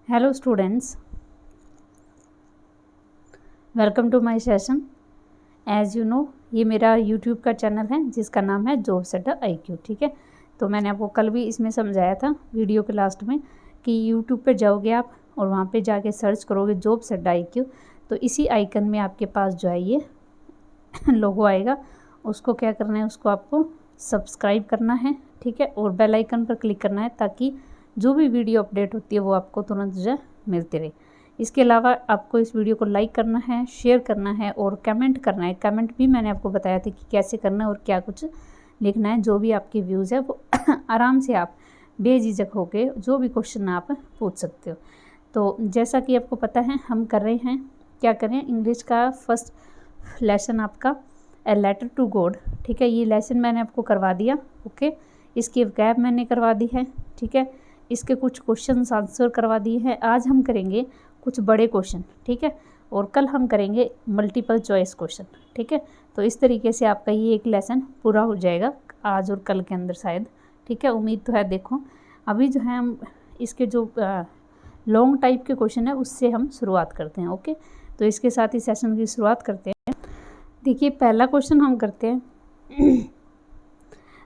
Hello students, welcome to my session. As you know ये मेरा YouTube का channel है जिसका नाम है जॉब्स अड्डा IQ। ठीक है, तो मैंने आपको कल भी इसमें समझाया था वीडियो के लास्ट में कि यूट्यूब पे जाओगे आप और वहाँ पे जाके सर्च करोगे जॉब्स अड्डा IQ, तो इसी आइकन में आपके पास जो है ये लोगो आएगा। उसको क्या करना है, उसको आपको सब्सक्राइब करना है। ठीक है, और बेल आइकन पर क्लिक करना है ताकि जो भी वीडियो अपडेट होती है वो आपको तुरंत जो है मिलती रहे। इसके अलावा आपको इस वीडियो को लाइक करना है, शेयर करना है और कमेंट करना है। कमेंट भी मैंने आपको बताया था कि कैसे करना है और क्या कुछ लिखना है। जो भी आपके व्यूज़ है वो आराम से आप बेझिझक होके जो भी क्वेश्चन आप पूछ सकते हो। तो जैसा कि आपको पता है हम कर रहे हैं, क्या करें, इंग्लिश का फर्स्ट लेसन आपका ए लेटर टू गॉड। ठीक है, ये लेसन मैंने आपको करवा दिया। ओके, इसकी वैब मैंने करवा दी है। ठीक है, इसके कुछ क्वेश्चन आंसर करवा दिए हैं। आज हम करेंगे कुछ बड़े क्वेश्चन। ठीक है, और कल हम करेंगे मल्टीपल चॉइस क्वेश्चन। ठीक है, तो इस तरीके से आपका ये एक लेसन पूरा हो जाएगा आज और कल के अंदर शायद। ठीक है, उम्मीद तो है। देखो अभी जो है हम इसके जो लॉन्ग टाइप के क्वेश्चन है उससे हम शुरुआत करते हैं। ओके, तो इसके साथ ही सेशन की शुरुआत करते हैं। देखिए पहला क्वेश्चन हम करते हैं,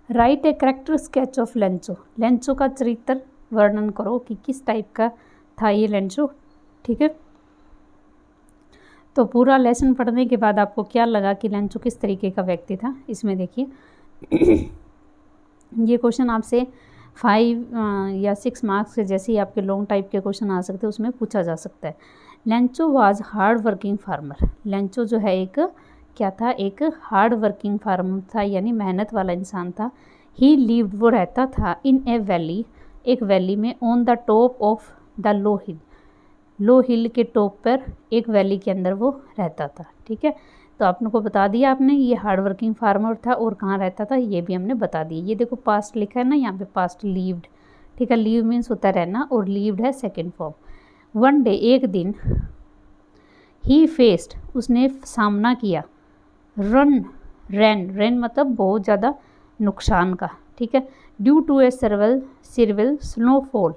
right a character sketch of Lencho. Lencho का चरित्र वर्णन करो कि किस टाइप का था ये लेंचो। ठीक है, तो पूरा लेसन पढ़ने के बाद आपको क्या लगा कि लेंचो किस तरीके का व्यक्ति था, इसमें देखिए ये क्वेश्चन आपसे 5 या 6 मार्क्स के जैसे ही आपके लॉन्ग टाइप के क्वेश्चन आ सकते हैं उसमें पूछा जा सकता है। Lencho was hard working farmer. Lencho जो है एक क्या था, एक हार्ड वर्किंग फार्मर था, यानी मेहनत वाला इंसान था। ही लिव्ड, वो रहता था, इन ए वैली, एक वैली में, on the top of the low hill, low hill के टॉप पर एक वैली के अंदर वो रहता था। ठीक है, तो आपने को बता दिया आपने ये हार्ड वर्किंग फार्मर था और कहाँ रहता था ये भी हमने बता दिया। ये देखो पास्ट लिखा है ना यहाँ पे, पास्ट लिव्ड। ठीक है, लीव मीन्स होता है रहना और लिव्ड है सेकेंड फॉर्म। वन डे, एक दिन, ही फेस्ड, उसने सामना किया, रेन मतलब बहुत ज़्यादा नुकसान का। ठीक है, due to a civil snowfall,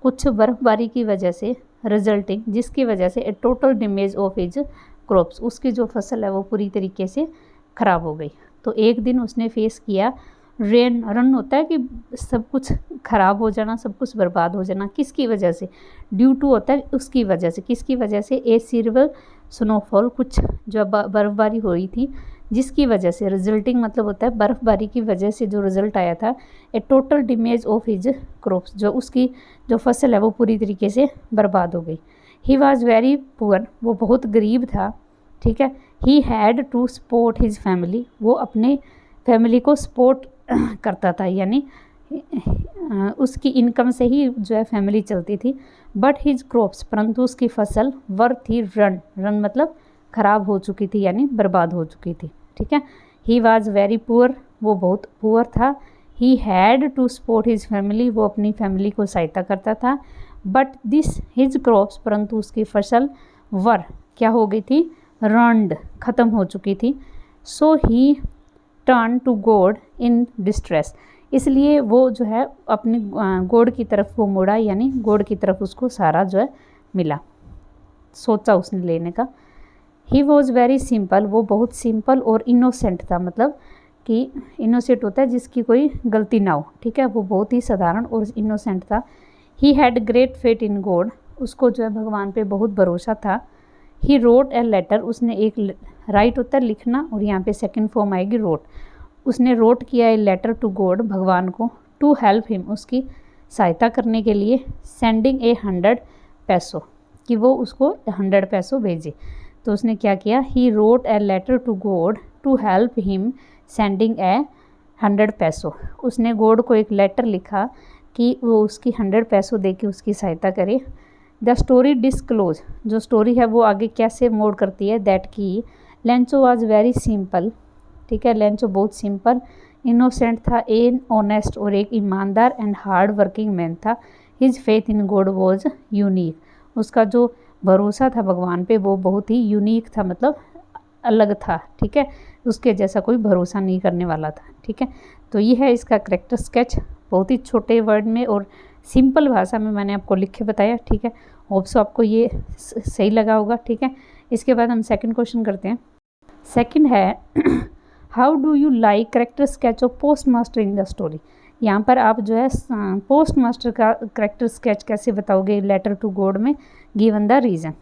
कुछ बर्फबारी की वजह से, रिजल्टिंग, जिसकी वजह से a total damage of his crops, उसकी जो फसल है वो पूरी तरीके से ख़राब हो गई। तो एक दिन उसने फेस किया रन होता है कि सब कुछ ख़राब हो जाना, सब कुछ बर्बाद हो जाना, किसकी वजह से, ड्यू टू होता है उसकी वजह से, किसकी वजह से, ए सिविल स्नोफॉल, कुछ जो बर्फबारी हो रही थी जिसकी वजह से, रिजल्टिंग मतलब होता है बर्फबारी की वजह से जो रिजल्ट आया था, a total damage of his crops, जो उसकी जो फसल है वो पूरी तरीके से बर्बाद हो गई। ही वॉज वेरी पुअर, वो बहुत गरीब था। ठीक है, he had to support his family, वो अपने फैमिली को सपोर्ट करता था, यानी उसकी इनकम से ही जो है फैमिली चलती थी। बट हिज क्रॉप्स, परंतु उसकी फसल, वर थी रन मतलब ख़राब हो चुकी थी, यानी बर्बाद हो चुकी थी। ठीक है, ही वॉज वेरी पुअर, वो बहुत पुअर था। He had to support his family, वो अपनी फैमिली को सहायता करता था। बट दिस हिज क्रॉप्स, परंतु उसकी फसल, वर क्या हो गई थी, रंड, ख़त्म हो चुकी थी। So he turn to God in distress, इसलिए वो जो है अपनी गॉड की तरफ वो मुड़ा, यानी गॉड की तरफ उसको सहारा जो है मिला, सोचा उसने लेने का। ही वॉज वेरी सिंपल, वो बहुत सिंपल और इनोसेंट था, मतलब कि इनोसेंट होता है जिसकी कोई गलती ना हो। ठीक है, वो बहुत ही साधारण और इनोसेंट था। He had great faith in God, उसको जो है भगवान पे बहुत भरोसा था। ही रोट ए लेटर, उसने एक, राइट होता है लिखना और यहाँ पे सेकंड फॉर्म आएगी रोट, उसने रोट किया ए लेटर टू गॉड, भगवान को, टू हेल्प हिम, उसकी सहायता करने के लिए, सेंडिंग ए 100 पैसों, कि वो उसको 100 पैसों भेजे। तो उसने क्या किया, he wrote a letter to God to help him sending a 100 पैसों, उसने गॉड को एक लेटर लिखा कि वो उसकी 100 पैसों दे के उसकी सहायता करे। द स्टोरी डिस्क्लोज, जो स्टोरी है वो आगे कैसे मोड करती है, दैट की लेंचो वॉज वेरी सिंपल। ठीक है, लेंचो बहुत सिंपल, इनोसेंट था, एन ऑनेस्ट और एक ईमानदार, एंड हार्ड वर्किंग मैन था। His faith in God was unique, उसका जो भरोसा था भगवान पे वो बहुत ही यूनिक था, मतलब अलग था। ठीक है, उसके जैसा कोई भरोसा नहीं करने वाला था। ठीक है, तो ये है इसका करेक्टर स्केच, बहुत ही छोटे वर्ड में और सिंपल भाषा में मैंने आपको लिख के बताया, ठीक है। होप सो आपको ये सही लगा होगा, ठीक है। इसके बाद हम सेकंड क्वेश्चन करते हैं। सेकंड है how do you like character sketch of post master in the story. यहाँ पर आप जो है पोस्ट मास्टर का करेक्टर स्केच कैसे बताओगे लेटर टू गॉड में, given the reason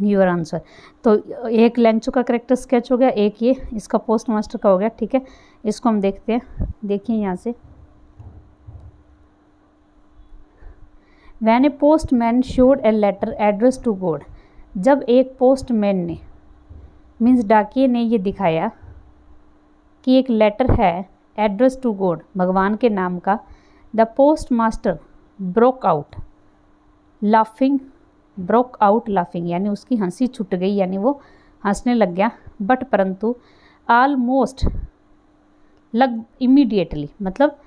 your answer. तो एक लेंचो का करेक्टर स्केच हो गया, एक ये इसका पोस्ट मास्टर का हो गया, ठीक है। इसको हम देखते हैं, देखिए यहाँ से When a postman showed a letter addressed to God, जब एक पोस्टमैन ने मीन्स डाकिये ने ये दिखाया कि एक लेटर है एड्रेस टू गॉड, भगवान के नाम का, the post master broke out laughing, यानी उसकी हंसी छूट गई, यानी वो हंसने लग गया। बट परंतु ऑलमोस्ट लग इमीडिएटली, मतलब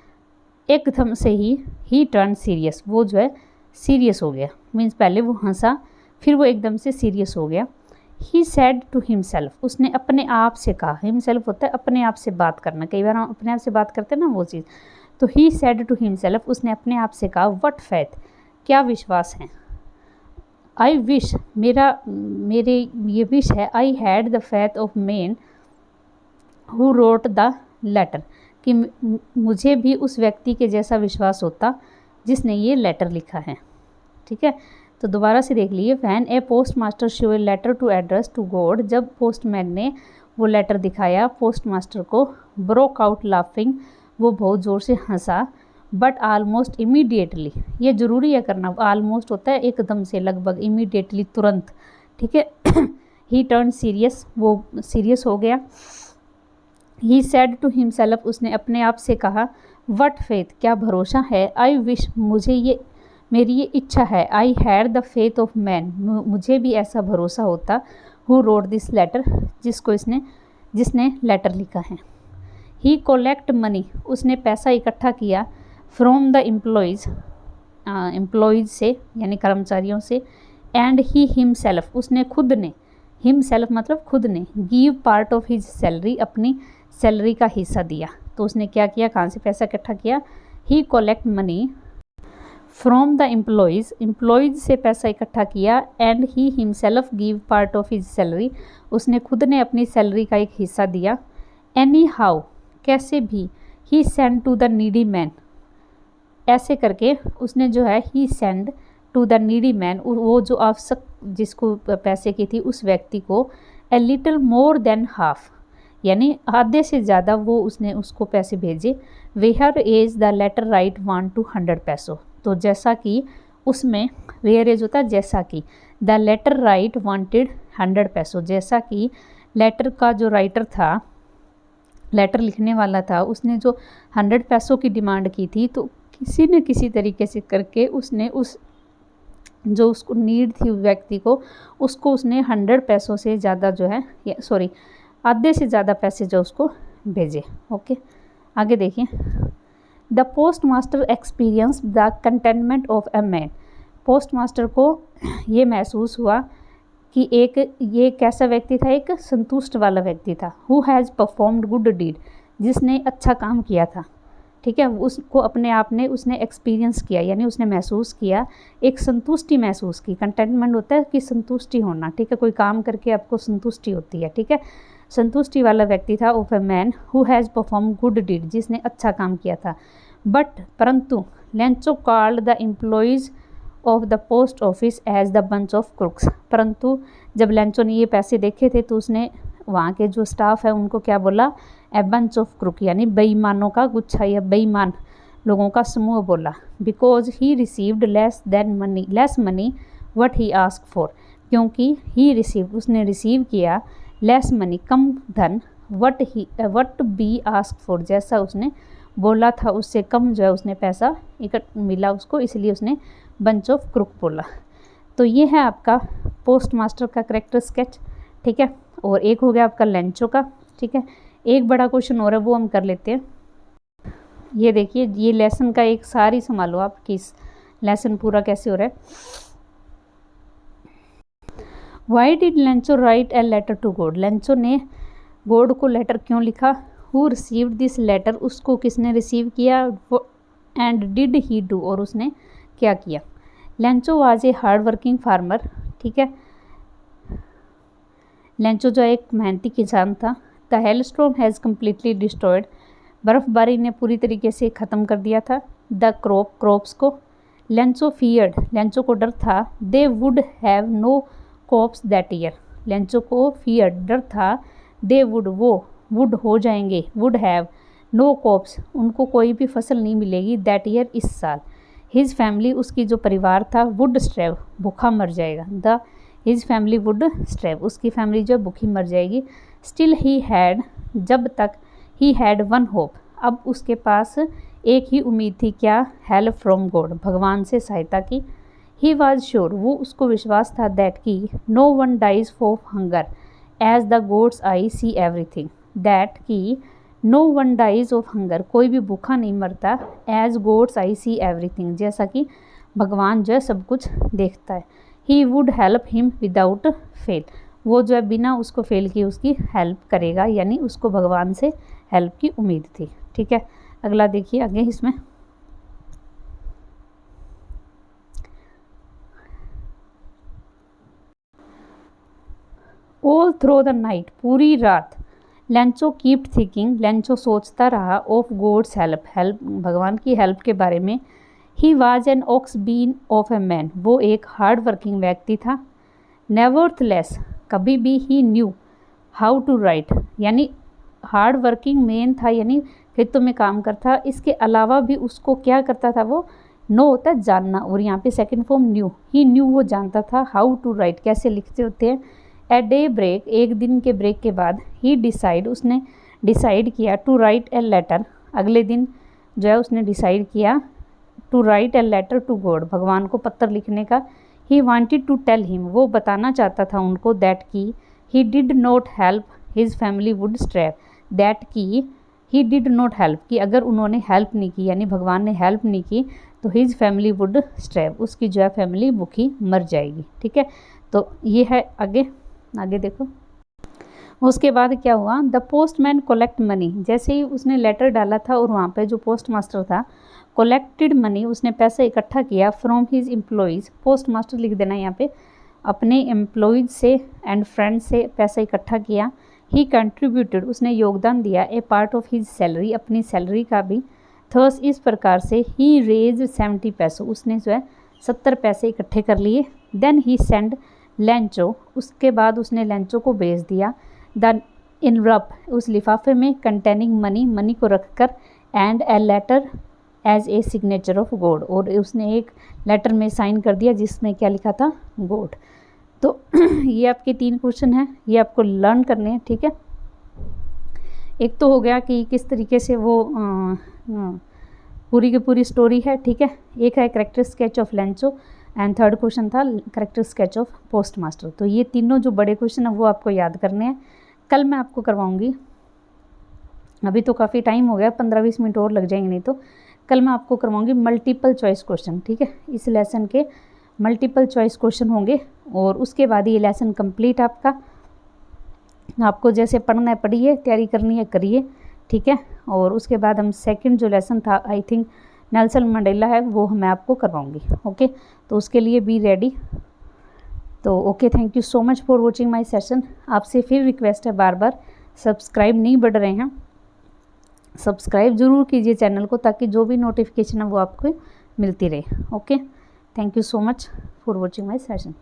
एकदम से ही टर्न सीरियस, वो जो है सीरियस हो गया। मीन्स पहले वो हंसा, फिर वो एकदम से सीरियस हो गया। ही सैड टू हिमसेल्फ, उसने अपने आप से कहा, हिमसेल्फ होता है अपने आप से बात करना, कई बार हम अपने आप से बात करते हैं ना वो चीज़। तो ही सैड टू हिमसेल्फ, उसने अपने आप से कहा, व्हाट फैथ, क्या विश्वास है। आई विश, मेरे ये विश है, I had the faith of man who wrote the letter, कि मुझे भी उस व्यक्ति के जैसा विश्वास होता जिसने ये लेटर लिखा है, ठीक है। तो दोबारा से देख लीजिए, when a post master show a letter to address to God, जब पोस्टमैन ने वो लेटर दिखाया पोस्ट मास्टर को, ब्रोक आउट लाफिंग, वो बहुत ज़ोर से हंसा। बट आलमोस्ट इमीडिएटली, ये ज़रूरी है करना, आलमोस्ट होता है एकदम से, लगभग, इमीडिएटली तुरंत, ठीक है। ही टर्न सीरियस, वो सीरियस हो गया। ही सैड टू हिमसेल्फ, उसने अपने आप से कहा, व्हाट फेथ, क्या भरोसा है। आई विश, मेरी ये इच्छा है। I had the faith of man, मुझे भी ऐसा भरोसा होता, हु रोट दिस लेटर, जिसने लेटर लिखा है। ही कोलेक्ट मनी, उसने पैसा इकट्ठा किया, फ्रॉम द एम्प्लॉयज़ से, यानी कर्मचारियों से। एंड ही हिमसेल्फ, उसने खुद ने, हिमसेल्फ मतलब खुद ने, give part of his salary, अपनी सैलरी का हिस्सा दिया। तो उसने क्या किया, कहाँ से पैसा इकट्ठा किया। He collect money from the employees से पैसा इकट्ठा किया। And he himself give part of his salary, उसने खुद ने अपनी सैलरी का एक हिस्सा दिया। एनी हाउ, कैसे भी। He send to the needy man, ऐसे करके उसने जो है, he send to the needy man, वो जो आवश्यक जिसको पैसे की थी उस व्यक्ति को, a little more than half, यानी आधे से ज़्यादा वो उसने उसको पैसे भेजे। Whereas the letter write 1 to 100 पैसों, तो जैसा कि उसमें वेयर एज होता है जैसा कि, द लेटर राइट वांटेड 100 पैसों, जैसा कि लेटर का जो राइटर था, लेटर लिखने वाला था, उसने जो 100 पैसों की डिमांड की थी, तो किसी न किसी तरीके से करके उसने उस जो उसको नीड थी व्यक्ति को, उसको उसने 100 पैसों से ज़्यादा जो है, सॉरी आधे से ज़्यादा पैसे जो उसको भेजे। ओके, आगे देखिए। The post master experience the containment of a man, post master को ये महसूस हुआ कि ये कैसा व्यक्ति था, एक संतुष्ट वाला व्यक्ति था। Who has performed good deed, जिसने अच्छा काम किया था, ठीक है। उसको अपने आप ने उसने एक्सपीरियंस किया, यानी उसने महसूस किया, एक संतुष्टि महसूस की। कंटेनमेंट होता है कि संतुष्टि होना, ठीक है, कोई काम करके आपको संतुष्टि होती है, ठीक है। संतुष्टि वाला व्यक्ति था of a man who has perform good deed, जिसने अच्छा काम किया था। बट परंतु Lencho called the employees of the post office as the bunch of crooks, परंतु जब लेंचो ने ये पैसे देखे थे तो उसने वहाँ के जो स्टाफ है उनको क्या बोला, ए बंच ऑफ क्रुक, यानी बेईमानों का गुच्छा या बेईमान लोगों का समूह बोला। Because he received less money what he ask for, क्योंकि ही रिसीव्ड, उसने रिसीव किया, लेस मनी कम धन, व्हाट बी आस्क फॉर, जैसा उसने बोला था उससे कम जो है उसने पैसा मिला उसको, इसलिए उसने बंच ऑफ क्रुक बोला। तो ये है आपका पोस्ट मास्टर का करेक्टर स्केच, ठीक है। और एक हो गया आपका लेंचो का, ठीक है। एक बड़ा क्वेश्चन और है वो हम कर लेते हैं। ये देखिए, ये लेसन का एक सारी संभालो आप कि लेसन पूरा कैसे हो रहा है। Why did Lencho write a letter to God, Lencho ने गॉड को लेटर क्यों लिखा। हु रिसीव्ड दिस लेटर, उसको किसने रिसीव किया। एंड डिड ही डू, और उसने क्या किया। Lencho was a hard working farmer, ठीक है, लेंचो जो एक मेहनती किसान था। The hailstorm has completely destroyed, बर्फबारी ने पूरी तरीके से ख़त्म कर दिया था द क्रॉप्स को। लेंचो फियर्ड, लेंचो को डर था। They would have no crops that year, Lencho को फियर्ड डर था। दे वुड, वो वुड हो जाएंगे, वुड हैव नो क्रॉप्स, उनको कोई भी फसल नहीं मिलेगी दैट ईयर, इस साल। हिज फैमिली, उसकी जो परिवार था, वुड स्ट्रेव, भूखा मर जाएगा। द हिज फैमिली वुड स्ट्रेव, उसकी फैमिली जो भूखी मर जाएगी। स्टिल ही हैड, जब तक, ही हैड वन होप, अब उसके पास एक ही उम्मीद थी, क्या, हेल्प फ्रॉम गॉड, भगवान से सहायता की। ही वॉज श्योर, वो उसको विश्वास था, दैट की no one dies for hunger as the gods I see everything, that की no one dies of hunger, कोई भी भूखा नहीं मरता, as gods I see everything, जैसा कि भगवान जो है सब कुछ देखता है। He would help him without fail, वो जो है बिना उसको फेल किए उसकी हेल्प करेगा, यानी उसको भगवान से हेल्प की उम्मीद थी, ठीक है। अगला देखिए आगे इसमें, ऑल थ्रू द नाइट, पूरी रात, लेंचो कीप थिंकिंग, लेंचो सोचता रहा, ऑफ गॉड्स हेल्प, भगवान की हेल्प के बारे में। He was an ox been of a man, वो एक हार्ड वर्किंग व्यक्ति था। नेवरथलेस, कभी भी, he knew how to write, यानी हार्ड वर्किंग मैन था, यानी खेतों में काम करता। इसके अलावा भी उसको क्या करता था, वो नो होता है जानना, और यहाँ पे सेकंड फॉर्म न्यू, ही न्यू, वो जानता था, हाउ टू राइट, कैसे लिखते होते हैं। ए डे ब्रेक, एक दिन के ब्रेक के बाद, ही डिसाइड, उसने डिसाइड किया, टू राइट ए लेटर, अगले दिन जो है उसने डिसाइड किया, to write a letter to God, भगवान को पत्र लिखने का। He wanted to tell him, वो बताना चाहता था उनको, दैट की he did not help his family would starve, that की ही डिड नॉट हेल्प, कि अगर उन्होंने हेल्प नहीं की, यानी भगवान ने हेल्प नहीं की, तो हिज फैमिली वुड स्ट्रेव, उसकी जो है फैमिली भूखी मर जाएगी, ठीक है। तो ये है आगे, आगे देखो। उसके बाद क्या हुआ, द पोस्टमैन कलेक्ट मनी, जैसे ही उसने लेटर डाला था और वहाँ पे जो पोस्ट मास्टर था, कलेक्टेड मनी, उसने पैसा इकट्ठा किया, from his employees, post master लिख देना यहाँ पे, अपने एम्प्लॉयज़ से एंड फ्रेंड से पैसा इकट्ठा किया। ही कंट्रीब्यूटेड, उसने योगदान दिया, ए पार्ट ऑफ हिज सैलरी, अपनी सैलरी का भी। थर्स, इस प्रकार से, ही रेज 70 पैसों, उसने जो है 70 पैसे इकट्ठे कर लिए। देन ही सेंड लेंचो, उसके बाद उसने लेंचो को भेज दिया, द इनवलप, उस लिफाफे में, कंटेनिंग मनी, मनी को रखकर, and a letter as a signature of God, और उसने एक लेटर में साइन कर दिया जिसमें क्या लिखा था, गॉड। तो ये आपके 3 क्वेश्चन हैं, ये आपको लर्न करने हैं, ठीक है। एक तो हो गया कि किस तरीके से वो पूरी की पूरी स्टोरी है, ठीक है। एक है character sketch of Lencho, and third question था character sketch of postmaster. तो ये तीनों जो बड़े क्वेश्चन हैं वो आपको याद करने हैं। कल मैं आपको करवाऊंगी, अभी तो काफ़ी टाइम हो गया, 15-20 मिनट और लग जाएंगे, नहीं तो कल मैं आपको करवाऊंगी मल्टीपल चॉइस क्वेश्चन, ठीक है। इस लेसन के मल्टीपल चॉइस क्वेश्चन होंगे, और उसके बाद ये लेसन कंप्लीट आपका। आपको जैसे पढ़ना है पढ़िए, तैयारी करनी है करिए, ठीक है। और उसके बाद हम सेकंड जो लेसन था, आई थिंक नेल्सन मंडेला है, वो मैं आपको करवाऊंगी, ओके। तो उसके लिए बी रेडी। तो okay, thank you so much for watching my session. आपसे फिर रिक्वेस्ट है, बार बार सब्सक्राइब नहीं बढ़ रहे हैं, सब्सक्राइब ज़रूर कीजिए चैनल को, ताकि जो भी नोटिफिकेशन है वो आपको मिलती रहे, okay. Thank you so much for watching my session.